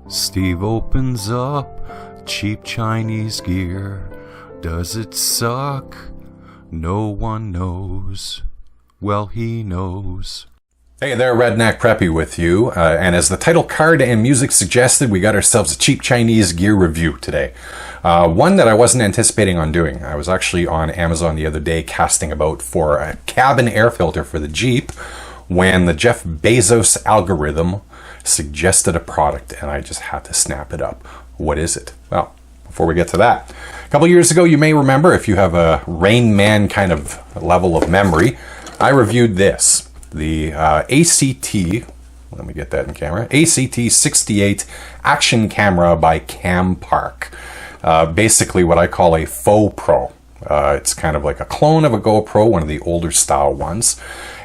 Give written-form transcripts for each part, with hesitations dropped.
Steve opens up cheap Chinese gear. Does it suck? No one knows. Well, he knows. Hey there, Redneck Preppy with you. And as the title card and music suggested, we got ourselves a cheap Chinese gear review today. One that I wasn't anticipating on doing. I was actually on Amazon the other day casting about for a cabin air filter for the Jeep when the Jeff Bezos algorithm suggested a product and I just had to snap it up. What is it? Well, before we get to that, a couple years ago, you may remember, if you have a Rain Man kind of level of memory, I reviewed this, the ACT, let me get that in camera, ACT74 action camera by Campark. Basically what I call a FauxPro. It's kind of like a clone of a GoPro, one of the older style ones.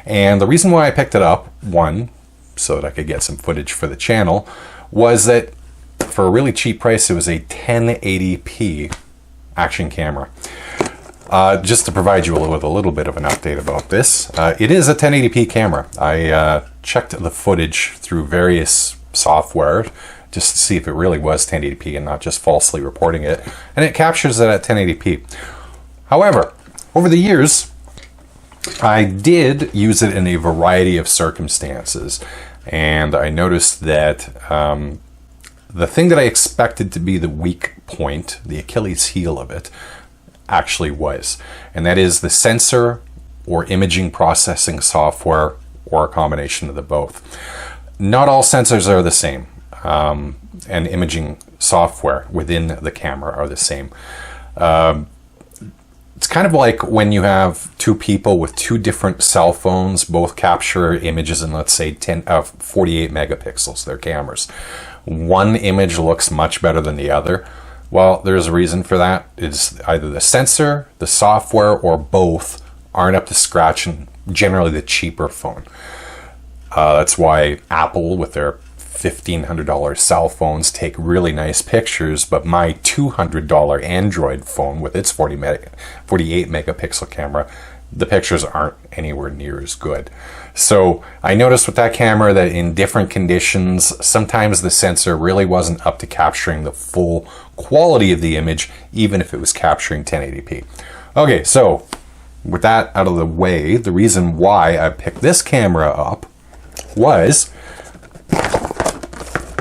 And the reason why I picked it up, one, so that I could get some footage for the channel, was that for a really cheap price, it was a 1080p action camera. Just to provide you with a little bit of an update about this, it is a 1080p camera. I checked the footage through various software just to see if it really was 1080p and not just falsely reporting it, and it captures it at 1080p. However, over the years, I did use it in a variety of circumstances, and I noticed that the thing that I expected to be the weak point, the Achilles heel of it, actually was, and that is the sensor or imaging processing software, or a combination of the both. Not all sensors are the same, and imaging software within the camera are the same. It's kind of like when you have two people with two different cell phones, both capture images in, let's say, 48 megapixels, their cameras. One image looks much better than the other. Well, there's a reason for that. It's either the sensor, the software, or both aren't up to scratch, and generally the cheaper phone. That's why Apple, with their $1,500 cell phones, take really nice pictures, but my $200 Android phone with its 48 megapixel camera, the pictures aren't anywhere near as good. So I noticed with that camera that in different conditions, sometimes the sensor really wasn't up to capturing the full quality of the image, even if it was capturing 1080p. Okay, so with that out of the way, the reason why I picked this camera up was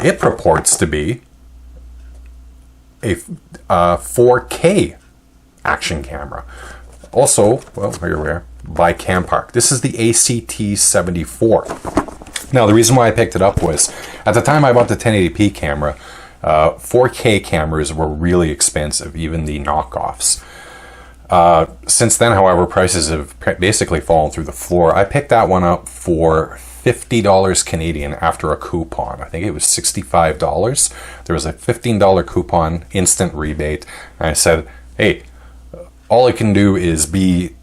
it purports to be a 4K action camera. Also, well, here we are, by Campark. This is the ACT74. Now, the reason why I picked it up was, at the time I bought the 1080p camera, 4K cameras were really expensive, even the knockoffs. Since then, however, prices have basically fallen through the floor. I picked that one up for $50 Canadian after a coupon. I think it was $65. There was a $15 coupon, instant rebate. And I said, hey, all it can do is be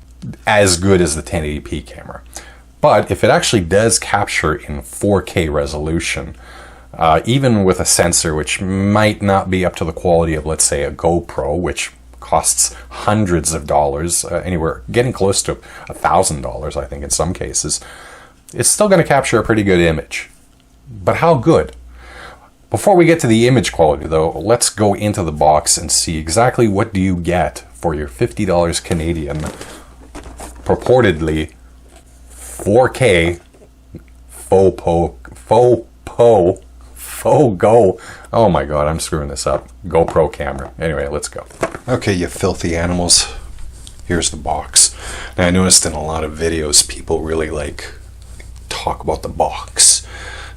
as good as the 1080p camera. But if it actually does capture in 4K resolution, even with a sensor which might not be up to the quality of, let's say, a GoPro, which costs hundreds of dollars, anywhere getting close to $1,000, I think in some cases, it's still going to capture a pretty good image. But how good? Before we get to the image quality, though, let's go into the box and see exactly what do you get for your $50 Canadian, purportedly 4K Go. Oh my God, I'm screwing this up. GoPro camera. Anyway, let's go. Okay, you filthy animals. Here's the box. Now, I noticed in a lot of videos, people really talk about the box,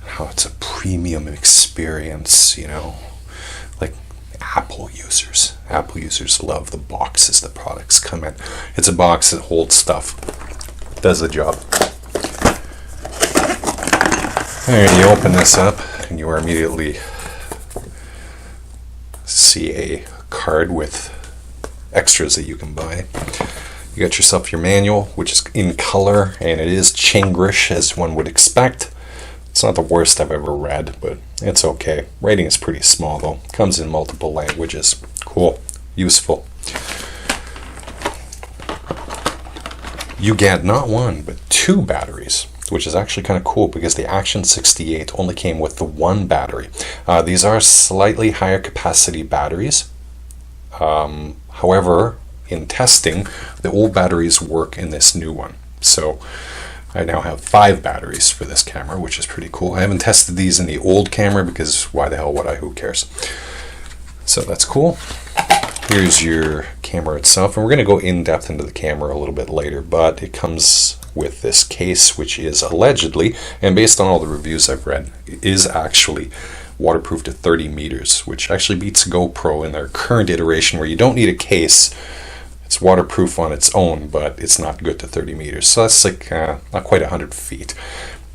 how it's a premium experience, you know, like Apple users love the boxes the products come in. It's a box that holds stuff, does the job. And you open this up and you are immediately see a card with extras that you can buy. You got yourself your manual, which is in color, and it is Chinglish, as one would expect. It's not the worst I've ever read, but it's okay. Writing is pretty small, though. Comes in multiple languages. Cool. Useful. You get not one, but two batteries. which is actually kind of cool because the ACT74 only came with the one battery. These are slightly higher capacity batteries. However, in testing, the old batteries work in this new one. So I now have 5 batteries for this camera, which is pretty cool. I haven't tested these in the old camera because why the hell would I? Who cares? So that's cool. Here's your camera itself, and we're going to go in depth into the camera a little bit later, but it comes with this case, which is allegedly, and based on all the reviews I've read, is actually waterproof to 30 meters, which actually beats GoPro in their current iteration where you don't need a case. It's waterproof on its own, but it's not good to 30 meters. So that's like not quite 100 feet.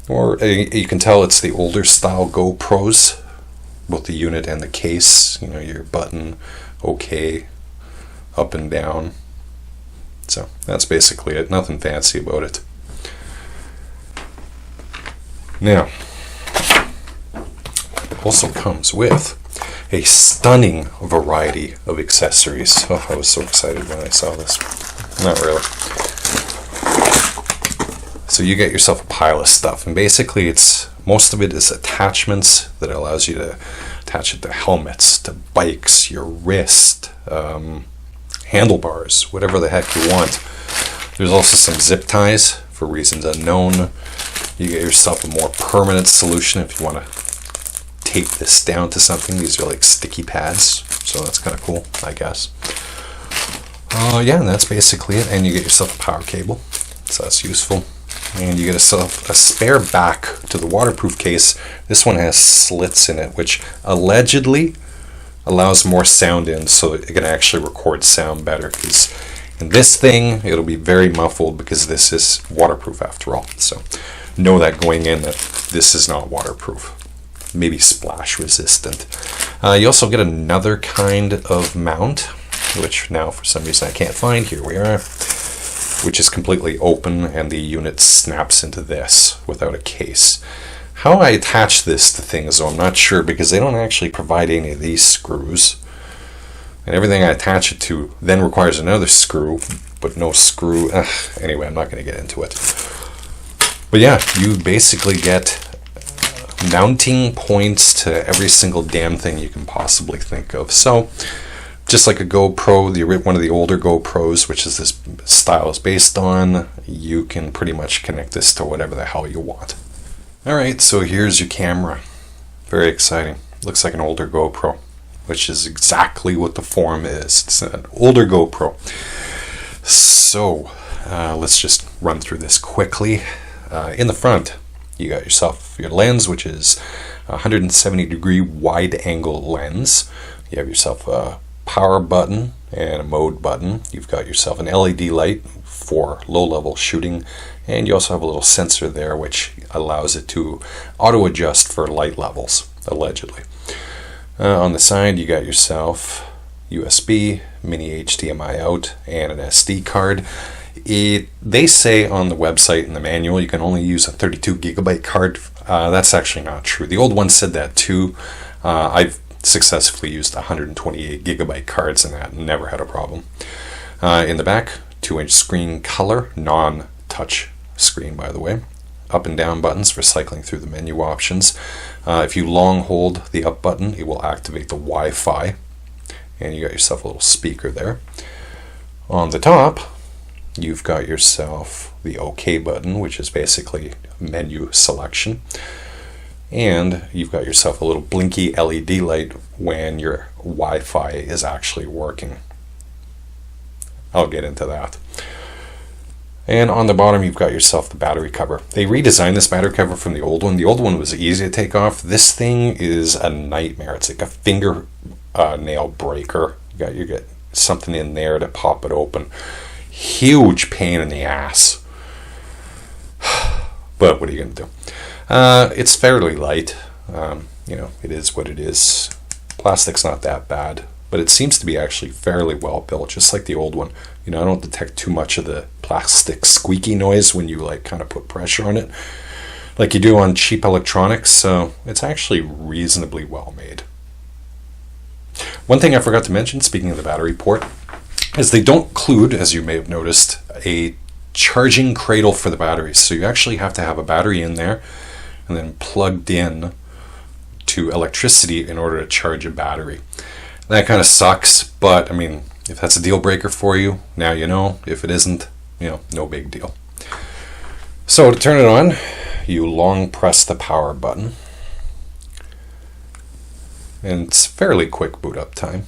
Or you can tell it's the older style GoPros, both the unit and the case. You know, your button, OK, up and down. So that's basically it. Nothing fancy about it. Now, it also comes with a stunning variety of accessories. Oh, I was so excited when I saw this. Not really. So you get yourself a pile of stuff, and basically most of it is attachments that allows you to attach it to helmets, to bikes, your wrist, handlebars, whatever the heck you want. There's also some zip ties for reasons unknown. You get yourself a more permanent solution if you want to tape this down to something. These are like sticky pads, so that's kind of cool, I guess. Yeah, and that's basically it. And you get yourself a power cable, so that's useful. And you get yourself a spare back to the waterproof case. This one has slits in it, which allegedly allows more sound in, so it can actually record sound better. Because in this thing, it'll be very muffled because this is waterproof after all. So know that going in that this is not waterproof. Maybe splash resistant. You also get another kind of mount, which now for some reason I can't find. Here we are, which is completely open, and the unit snaps into this without a case. How I attach this to things, though, I'm not sure, because they don't actually provide any of these screws, and everything I attach it to then requires another screw, but no screw. Anyway, I'm not going to get into it. But yeah, you basically get mounting points to every single damn thing you can possibly think of. So just like a GoPro, one of the older GoPros, which is this style is based on, you can pretty much connect this to whatever the hell you want. Alright, so here's your camera. Very exciting. Looks like an older GoPro, which is exactly what the form is. It's an older GoPro. So let's just run through this quickly. In the front, you got yourself your lens, which is a 170 degree wide angle lens. You have yourself a power button and a mode button. You've got yourself an LED light for low level shooting, and you also have a little sensor there which allows it to auto adjust for light levels, allegedly. On the side you got yourself USB, mini HDMI out, and an SD card. They say on the website in the manual you can only use a 32 gigabyte card. That's actually not true. The old one said that too. I've successfully used 128 gigabyte cards and that never had a problem. In the back, 2-inch screen color, non-touch screen by the way. Up and down buttons for cycling through the menu options. If you long hold the up button, it will activate the Wi-Fi, and you got yourself a little speaker there. On the top, you've got yourself the OK button, which is basically menu selection. And you've got yourself a little blinky LED light when your Wi-Fi is actually working. I'll get into that. And on the bottom, you've got yourself the battery cover. They redesigned this battery cover from the old one. The old one was easy to take off. This thing is a nightmare. It's like a finger nail breaker. You get something in there to pop it open. Huge pain in the ass. But what are you going to do? It's fairly light. It is what it is. Plastic's not that bad, but it seems to be actually fairly well built, just like the old one. I don't detect too much of the plastic squeaky noise when you kind of put pressure on it, like you do on cheap electronics. So it's actually reasonably well made. One thing I forgot to mention, speaking of the battery port, is they don't include, as you may have noticed, a charging cradle for the batteries. So you actually have to have a battery in there and then plugged in to electricity in order to charge a battery. That kind of sucks, but I mean, if that's a deal breaker for you, now you know. If it isn't, you know, no big deal. So to turn it on, you long press the power button. And it's fairly quick boot up time.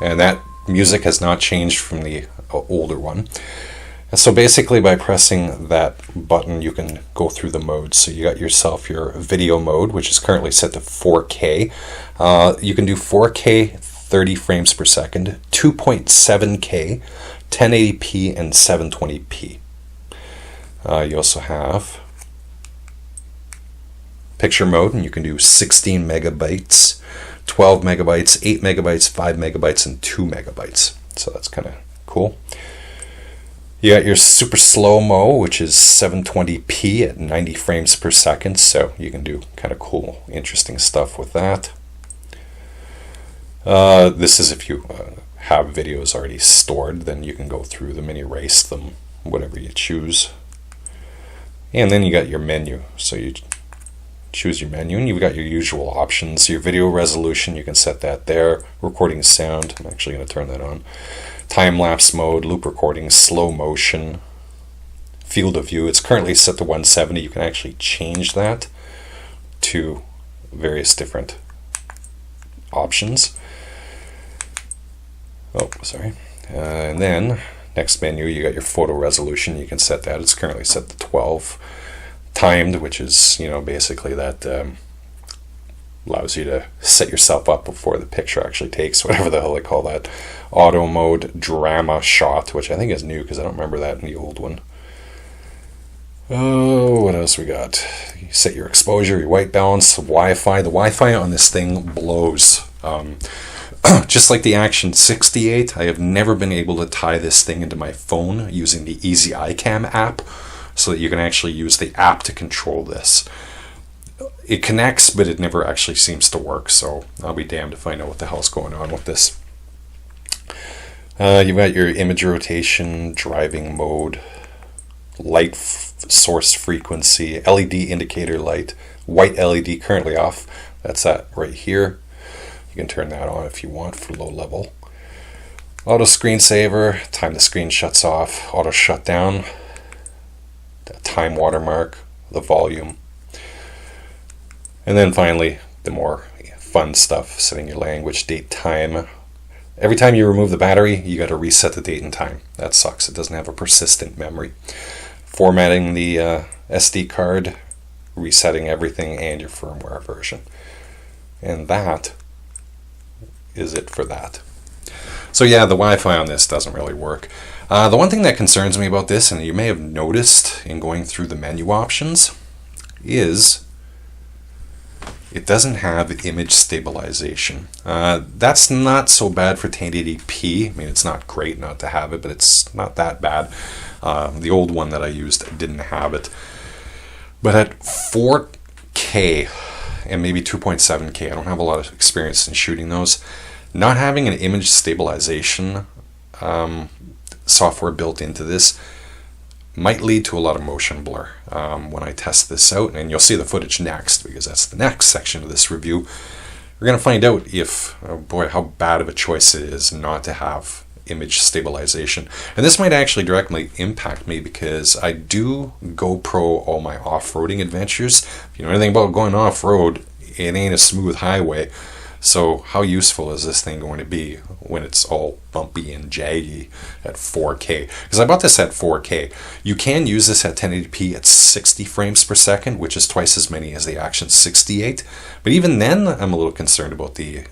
And that music has not changed from the older one. And so basically by pressing that button you can go through the modes. So you got yourself your video mode, which is currently set to 4K. You can do 4K 30 frames per second, 2.7K, 1080p, and 720p. You also have picture mode, and you can do 16 megabytes, 12 megabytes, 8 megabytes, 5 megabytes, and 2 megabytes. So that's kind of cool. You got your super slow-mo, which is 720p at 90 frames per second, so you can do kind of cool, interesting stuff with that. This is if you have videos already stored, then you can go through them and erase them, whatever you choose. And then you got your menu, so you choose your menu, and you've got your usual options. Your video resolution, you can set that there. Recording sound, I'm actually going to turn that on. Time-lapse mode, loop recording, slow motion, field of view. It's currently set to 170. You can actually change that to various different options. Oh, sorry. And then, next menu, you got your photo resolution. You can set that. It's currently set to 12. Timed, which is, you know, basically that allows you to set yourself up before the picture actually takes, whatever the hell they call that. Auto mode, drama shot, which I think is new because I don't remember that in the old one. Oh, what else we got? You set your exposure, your white balance, Wi-Fi. The Wi-Fi on this thing blows. Just like the ACT74, I have never been able to tie this thing into my phone using the Easy iCam app, so that you can actually use the app to control this. It connects, but it never actually seems to work, so I'll be damned if I know what the hell's going on with this. You've got your image rotation, driving mode, light source frequency, LED indicator light, white LED currently off. That's that right here. You can turn that on if you want for low level. Auto screensaver, time the screen shuts off, auto shutdown, time watermark, the volume. And then finally, the more fun stuff, setting your language, date, time. Every time you remove the battery, you got to reset the date and time. That sucks. It doesn't have a persistent memory. Formatting the SD card, resetting everything, and your firmware version. And that is it for that. So yeah, the Wi-Fi on this doesn't really work. The one thing that concerns me about this, and you may have noticed in going through the menu options, is it doesn't have image stabilization. That's not so bad for 1080p. I mean, it's not great not to have it, but it's not that bad. The old one that I used didn't have it. But at 4K and maybe 2.7K, I don't have a lot of experience in shooting those. Not having an image stabilization software built into this might lead to a lot of motion blur when I test this out, and you'll see the footage next, because that's the next section of this review. We're going to find out if, oh boy, how bad of a choice it is not to have image stabilization. And this might actually directly impact me, because I do GoPro all my off-roading adventures. If you know anything about going off-road, it ain't a smooth highway. So how useful is this thing going to be when it's all bumpy and jaggy at 4K? Because I bought this at 4K. You can use this at 1080p at 60 frames per second, which is twice as many as the ACT74. But even then, I'm a little concerned about the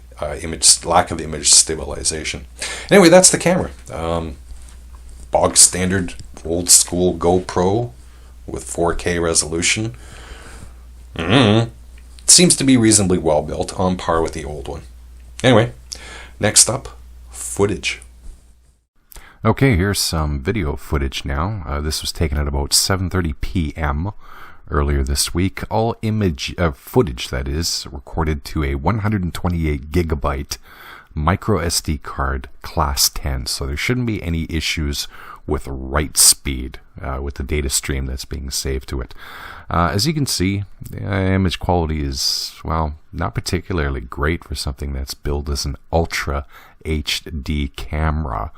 lack of image stabilization. Anyway, that's the camera. Bog standard, old school GoPro with 4K resolution. Seems to be reasonably well built, on par with the old one. Anyway, next up, footage. Okay, here's some video footage now. This was taken at about 7:30 p.m. earlier this week. All image footage, that is, recorded to a 128 gigabyte micro SD card class 10. So there shouldn't be any issues with write speed with the data stream that's being saved to it. As you can see, image quality is, well, not particularly great for something that's billed as an Ultra HD camera.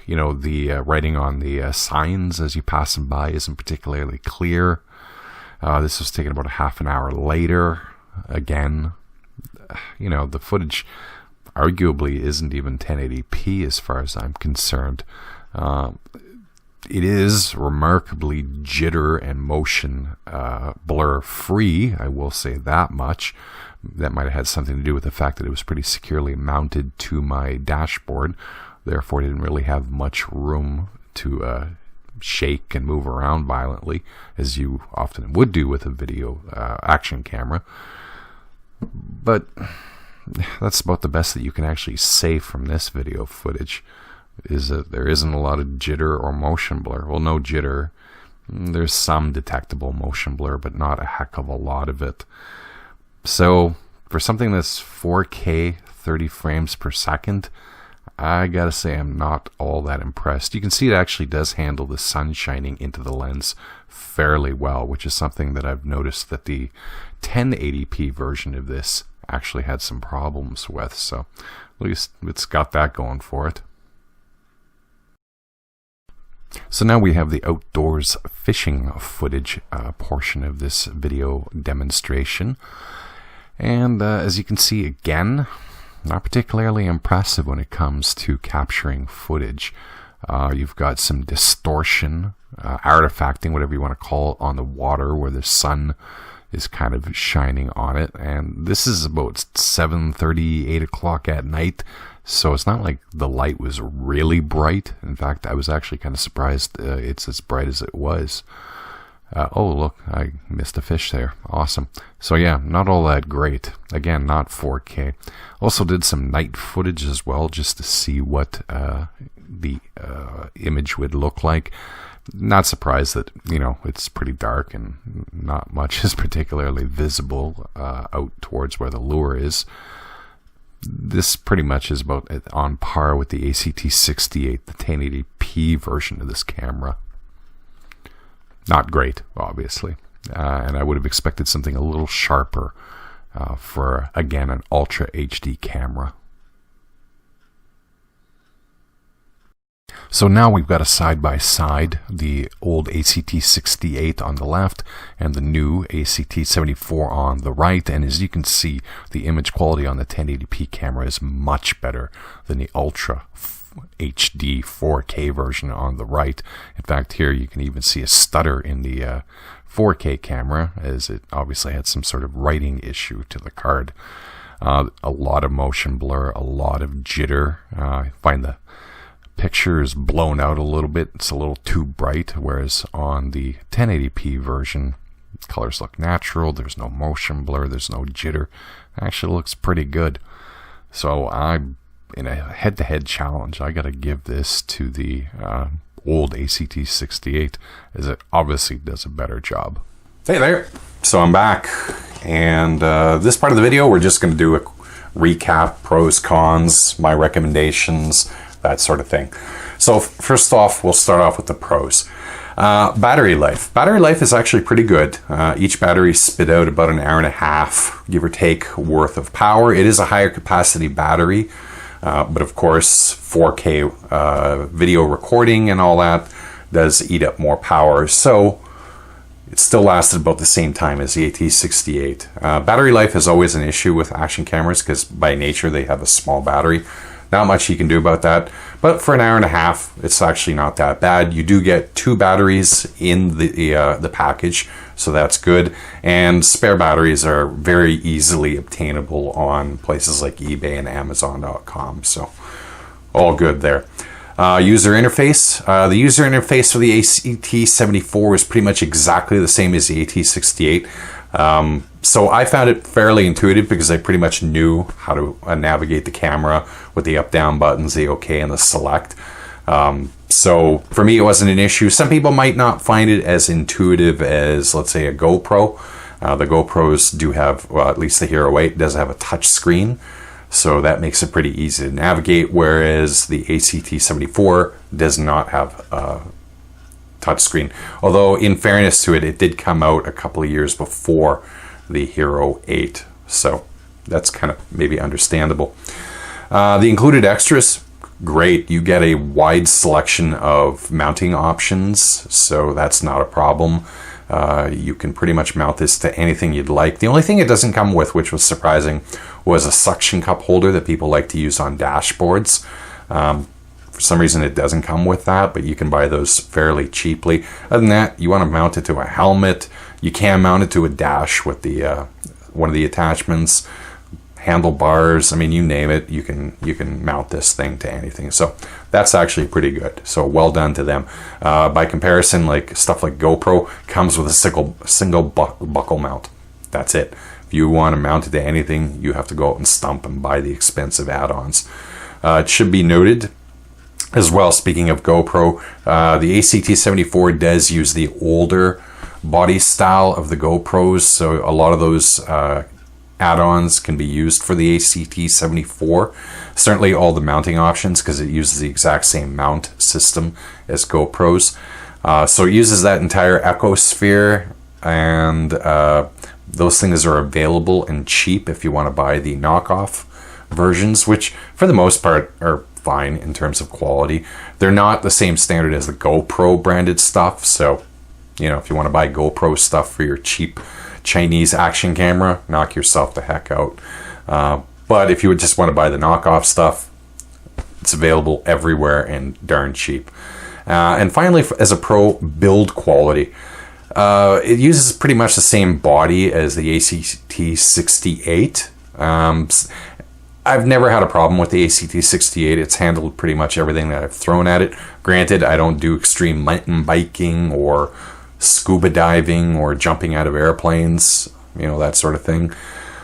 You know, the writing on the signs as you pass them by isn't particularly clear. This was taken about a half an hour later. Again, you know, the footage arguably isn't even 1080p as far as I'm concerned. It is remarkably jitter and motion blur free, I will say that much. That might have had something to do with the fact that it was pretty securely mounted to my dashboard. Therefore, it didn't really have much room to shake and move around violently, as you often would do with a video action camera. But that's about the best that you can actually say from this video footage, is that there isn't a lot of jitter or motion blur. Well, no jitter. There's some detectable motion blur, but not a heck of a lot of it. So for something that's 4K 30 frames per second, I gotta say I'm not all that impressed. You can see it actually does handle the sun shining into the lens fairly well, which is something that I've noticed that the 1080p version of this actually had some problems with. So at least it's got that going for it. So now we have the outdoors fishing footage portion of this video demonstration. And as you can see, again, not particularly impressive when it comes to capturing footage. You've got some distortion, artifacting, whatever you want to call it, on the water where the sun is kind of shining on it. And this is about 7:30, 8 o'clock at night. So it's not like the light was really bright. In fact, I was actually kind of surprised it's as bright as it was. Oh, look, I missed a fish there. Awesome. So yeah, not all that great. Again, not 4K. Also did some night footage as well, just to see what the image would look like. Not surprised that, you know, it's pretty dark and not much is particularly visible out towards where the lure is. This pretty much is about on par with the ACT68, the 1080p version of this camera. Not great, obviously. And I would have expected something a little sharper for, again, an Ultra HD camera. So now we've got a side-by-side, the old ACT68 on the left and the new ACT74 on the right. And as you can see, the image quality on the 1080p camera is much better than the Ultra HD 4K version on the right. In fact, here you can even see a stutter in the 4K camera, as it obviously had some sort of writing issue to the card. A lot of motion blur, a lot of jitter. I find the picture is blown out a little bit. It's a little too bright, whereas on the 1080p version, colors look natural. There's no motion blur. There's no jitter. It actually looks pretty good. So in a head-to-head challenge, I got to give this to the old ACT68, as it obviously does a better job. Hey there. So I'm back, and this part of the video, we're just going to do a recap, pros, cons, my recommendations, that sort of thing. So first off, we'll start off with the pros. Battery life. Battery life is actually pretty good. Each battery spit out about an hour and a half, give or take, worth of power. It is a higher capacity battery, but of course 4K video recording and all that does eat up more power. So it still lasted about the same time as the AT68. Battery life is always an issue with action cameras because by nature they have a small battery. Not much you can do about that, but for an hour and a half, it's actually not that bad. You do get 2 batteries in the package, so that's good. And spare batteries are very easily obtainable on places like eBay and Amazon.com, so all good there. User interface. The user interface for the ACT74 is pretty much exactly the same as the AT68. So I found it fairly intuitive because I pretty much knew how to navigate the camera with the up-down buttons, the OK and the select. So for me, it wasn't an issue. Some people might not find it as intuitive as, let's say, a GoPro. The GoPros do have, well, at least the Hero 8 does have a touch screen. So that makes it pretty easy to navigate, whereas the ACT74 does not have a touchscreen. Although, in fairness to it, it did come out a couple of years before the Hero 8. So that's kind of maybe understandable. The included extras, great. You get a wide selection of mounting options, so that's not a problem. You can pretty much mount this to anything you'd like. The only thing it doesn't come with, which was surprising, was a suction cup holder that people like to use on dashboards. For some reason it doesn't come with that, but you can buy those fairly cheaply. Other than that, you want to mount it to a helmet. You can mount it to a dash with the one of the attachments. Handlebars, I mean, you name it, you can mount this thing to anything. So that's actually pretty good. So well done to them. By comparison, like stuff like GoPro comes with a single buckle mount. That's it. If you want to mount it to anything, you have to go out and stump and buy the expensive add-ons. It should be noted as well, speaking of GoPro, the ACT74 does use the older body style of the GoPros, so a lot of those add-ons can be used for the ACT74. Certainly all the mounting options, because it uses the exact same mount system as GoPros. So it uses that entire ecosphere, and those things are available and cheap if you want to buy the knockoff versions, which for the most part are fine in terms of quality. They're not the same standard as the GoPro branded stuff, so if you want to buy GoPro stuff for your cheap Chinese action camera, knock yourself the heck out. But if you would just want to buy the knockoff stuff, it's available everywhere and darn cheap. And finally, as a pro, build quality. It uses pretty much the same body as the ACT68. I've never had a problem with the ACT68. It's handled pretty much everything that I've thrown at it. Granted, I don't do extreme mountain biking or scuba diving or jumping out of airplanes, that sort of thing.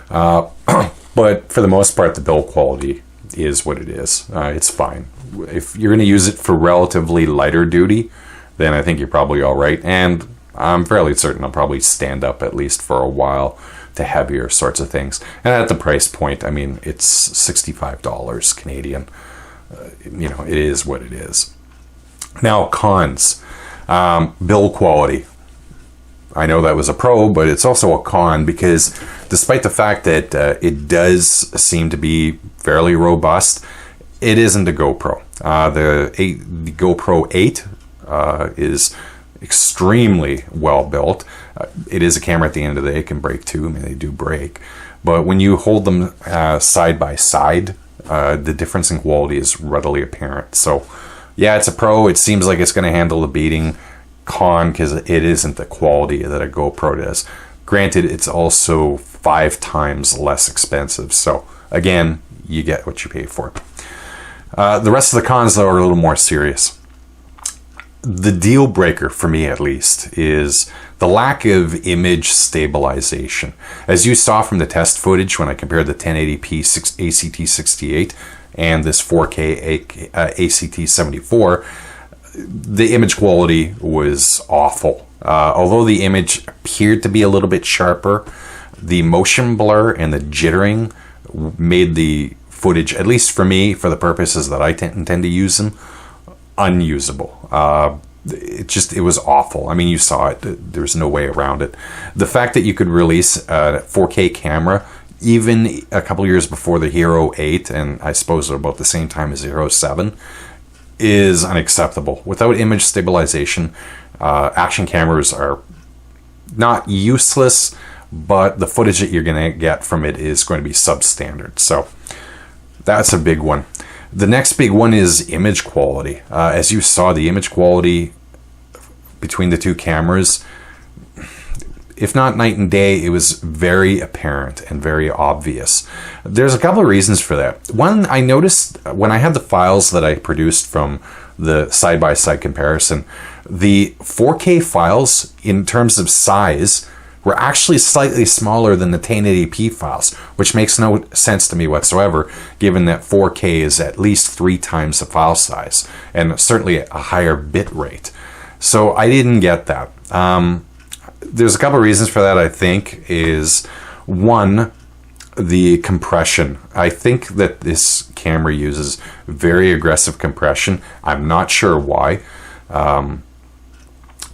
But for the most part, the build quality is what it is. It's fine. If you're going to use it for relatively lighter duty, then I think you're probably all right. And I'm fairly certain I'll probably stand up at least for a while to heavier sorts of things. And at the price point, I mean, it's $65 Canadian. It is what it is. Now, cons. Build quality. I know that was a pro, but it's also a con, because despite the fact that it does seem to be fairly robust, it isn't a GoPro. The GoPro 8 is extremely well built. It is a camera at the end of the day. It can break too. I mean, they do break. But when you hold them side by side, the difference in quality is readily apparent. So yeah, it's a pro. It seems like it's going to handle the beating. Con, because it isn't the quality that a GoPro does. Granted, it's also 5 times less expensive. So again, you get what you pay for. The rest of the cons, though, are a little more serious. The deal breaker, for me at least, is the lack of image stabilization. As you saw from the test footage when I compared the 1080p ACT68 and this 4K ACT74, the image quality was awful. Although the image appeared to be a little bit sharper, the motion blur and the jittering made the footage, at least for me, for the purposes that I intend to use them, unusable. It was awful. I mean, you saw it. There's no way around it. The fact that you could release a 4K camera even a couple years before the Hero 8, and I suppose about the same time as the Hero 7, is unacceptable. Without image stabilization, action cameras are not useless, but the footage that you're going to get from it is going to be substandard. So that's a big one. The next big one is image quality. As you saw, the image quality between the two cameras, if not night and day, it was very apparent and very obvious. There's a couple of reasons for that. One, I noticed when I had the files that I produced from the side-by-side comparison, the 4K files in terms of size were actually slightly smaller than the 1080p files, which makes no sense to me whatsoever, given that 4K is at least 3 times the file size, and certainly a higher bit rate. So I didn't get that. There's a couple of reasons for that, I think. Is one, the compression. I think that this camera uses very aggressive compression. I'm not sure why.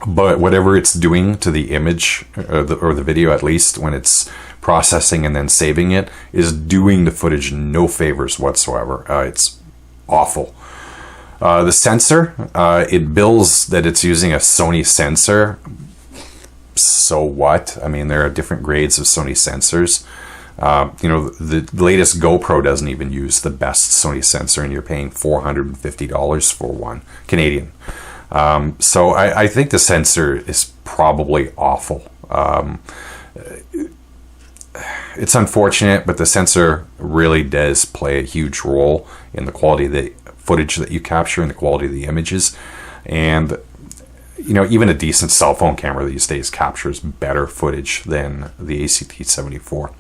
But whatever it's doing to the image, or the video at least, when it's processing and then saving it, is doing the footage no favors whatsoever. It's awful. The sensor, it bills that it's using a Sony sensor. So what? I mean, there are different grades of Sony sensors. The latest GoPro doesn't even use the best Sony sensor, and you're paying $450 for one, Canadian. So I think the sensor is probably awful. It's unfortunate, but the sensor really does play a huge role in the quality of the footage that you capture and the quality of the images. And even a decent cell phone camera these days captures better footage than the ACT74.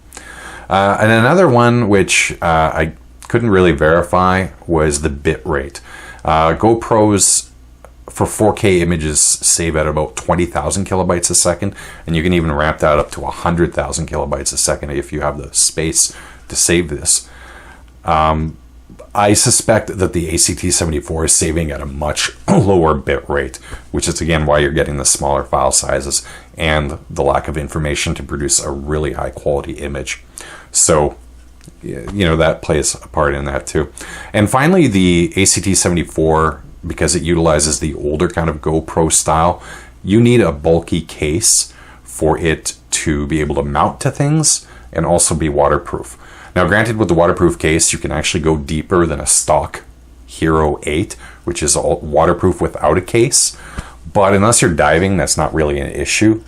And another one which I couldn't really verify was the bit rate. GoPros for 4K images save at about 20,000 kilobytes a second, and you can even ramp that up to 100,000 kilobytes a second if you have the space to save this. I suspect that the ACT74 is saving at a much lower bit rate, which is again why you're getting the smaller file sizes and the lack of information to produce a really high quality image. So that plays a part in that too. And finally, the ACT74, because it utilizes the older kind of GoPro style, you need a bulky case for it to be able to mount to things and also be waterproof. Now, granted, with the waterproof case, you can actually go deeper than a stock Hero 8, which is all waterproof without a case. But unless you're diving, that's not really an issue.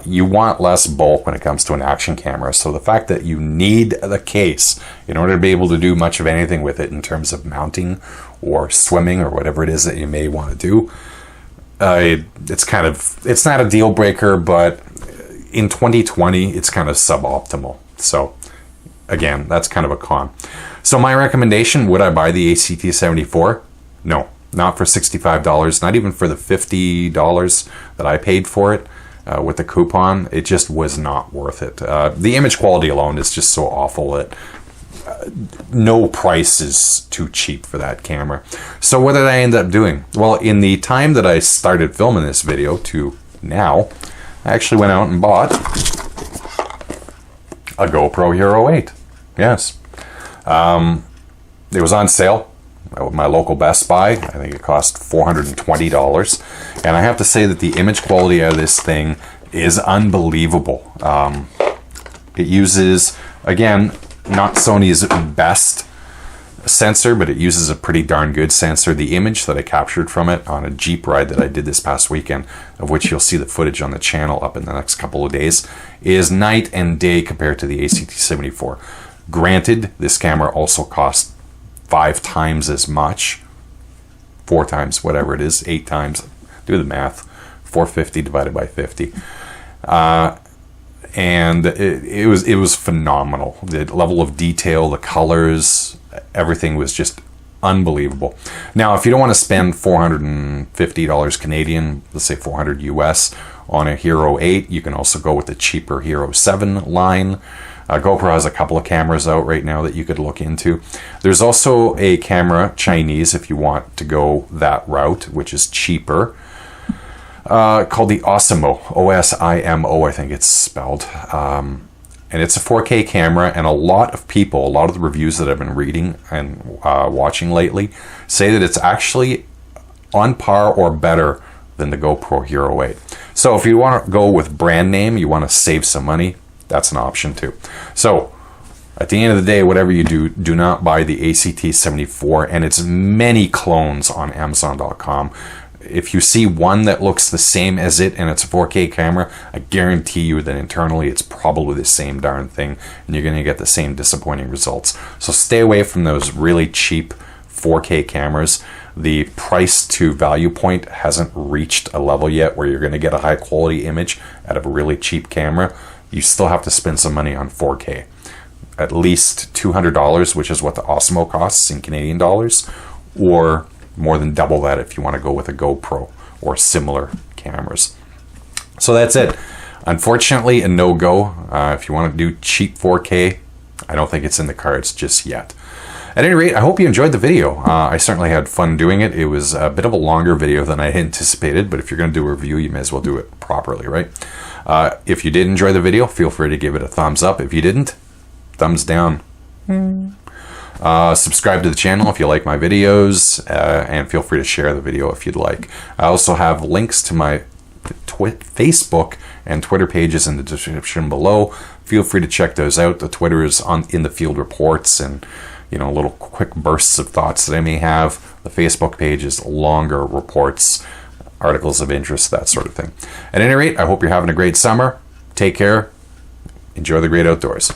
You want less bulk when it comes to an action camera. So the fact that you need the case in order to be able to do much of anything with it in terms of mounting or swimming or whatever it is that you may want to do, it's not a deal breaker, but in 2020, it's kind of suboptimal. So again, that's kind of a con. So my recommendation, would I buy the ACT74? No, not for $65, not even for the $50 that I paid for it. With the coupon, it just was not worth it. The image quality alone is just so awful that no price is too cheap for that camera. So what did I end up doing? Well, in the time that I started filming this video to now, I actually went out and bought a GoPro Hero 8. Yes. It was on sale at my local Best Buy. I think it cost $420. And I have to say that the image quality out of this thing is unbelievable. It uses, again, not Sony's best sensor, but it uses a pretty darn good sensor. The image that I captured from it on a Jeep ride that I did this past weekend, of which you'll see the footage on the channel up in the next couple of days, is night and day compared to the ACT74. Granted, this camera also cost 5 times as much, 4 times, whatever it is, 8 times, do the math, 450 divided by 50. And it was phenomenal. The level of detail, the colors, everything was just unbelievable. Now, if you don't want to spend $450 Canadian, let's say 400 US on a Hero 8, you can also go with the cheaper Hero 7 line. GoPro has a couple of cameras out right now that you could look into. There's also a camera, Chinese, if you want to go that route, which is cheaper, called the Osimo, O-S-I-M-O, I think it's spelled. And it's a 4K camera, and a lot of the reviews that I've been reading and watching lately say that it's actually on par or better than the GoPro Hero 8. So if you want to go with brand name, you want to save some money, that's an option too. So at the end of the day, whatever you do, do not buy the ACT74 and its many clones on Amazon.com. If you see one that looks the same as it and it's a 4K camera, I guarantee you that internally it's probably the same darn thing and you're going to get the same disappointing results. So stay away from those really cheap 4K cameras. The price to value point hasn't reached a level yet where you're going to get a high quality image out of a really cheap camera. You still have to spend some money on 4K. At least $200, which is what the Osmo costs in Canadian dollars, or more than double that if you want to go with a GoPro or similar cameras. So that's it. Unfortunately, a no-go. If you want to do cheap 4K, I don't think it's in the cards just yet. At any rate, I hope you enjoyed the video. I certainly had fun doing it. It was a bit of a longer video than I anticipated, but if you're going to do a review, you may as well do it properly, right? If you did enjoy the video, feel free to give it a thumbs up. If you didn't, thumbs down. Subscribe to the channel if you like my videos, and feel free to share the video if you'd like. I also have links to my Facebook and Twitter pages in the description below. Feel free to check those out. The Twitter is in the field reports and little quick bursts of thoughts that I may have. The Facebook page is longer reports, articles of interest, that sort of thing. At any rate, I hope you're having a great summer. Take care. Enjoy the great outdoors.